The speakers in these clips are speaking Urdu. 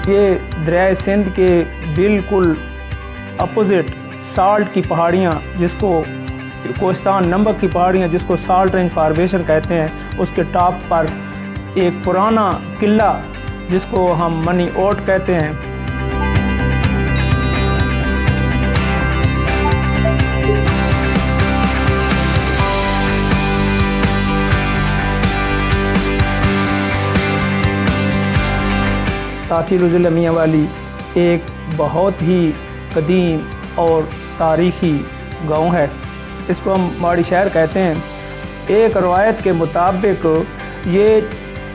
یہ دریائے سندھ کے بالکل اپوزٹ سالٹ کی پہاڑیاں، جس کو کوہستان نمک کی پہاڑیاں جس کو سالٹ رینج فارمیشن کہتے ہیں، اس کے ٹاپ پر ایک پرانا قلعہ جس کو ہم منی اوٹ کہتے ہیں۔ تحصیل ضلع میاں والی ایک بہت ہی قدیم اور تاریخی گاؤں ہے، اس کو ہم ماڑی شہر کہتے ہیں۔ ایک روایت کے مطابق یہ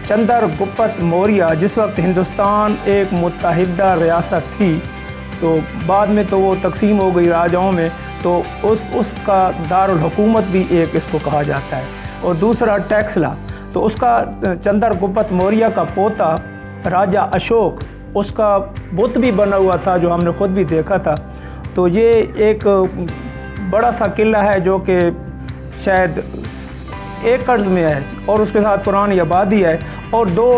چندر گپت موریہ جس وقت ہندوستان ایک متحدہ ریاست تھی، تو بعد میں تو وہ تقسیم ہو گئی راجاؤں میں، تو اس کا دارالحکومت بھی ایک اس کو کہا جاتا ہے۔ اور دوسرا ٹیکسلا، تو اس کا چندر گپت موریہ کا پوتا راجہ اشوک، اس کا بت بھی بنا ہوا تھا جو ہم نے خود بھی دیکھا تھا۔ تو یہ ایک بڑا سا قلعہ ہے جو کہ شاید ایکڑز میں ہے، اور اس کے ساتھ پرانی آبادی ہے، اور دو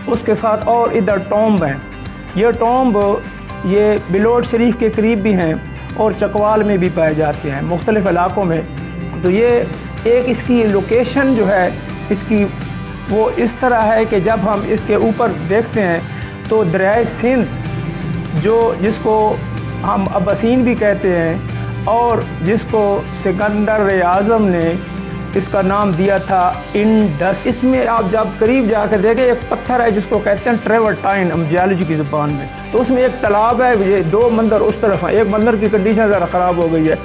اس کے ساتھ اور ادھر ٹومب ہیں۔ یہ ٹومب یہ بلوٹ شریف کے قریب بھی ہیں اور چکوال میں بھی پائے جاتے ہیں مختلف علاقوں میں۔ تو یہ ایک اس کی لوکیشن جو ہے اس کی وہ اس طرح ہے کہ جب ہم اس کے اوپر دیکھتے ہیں تو دریائے سندھ جس کو ہم اباسین بھی کہتے ہیں، اور جس کو سکندر اعظم نے اس کا نام دیا تھا انڈس، اس میں آپ جب قریب جا کر دیکھیں ایک پتھر ہے جس کو کہتے ہیں ٹریورٹائن ہم جیولوجی کی زبان میں، تو اس میں ایک تالاب ہے، یہ دو مندر اس طرف ہیں، ایک مندر کی کنڈیشن ذرا خراب ہو گئی ہے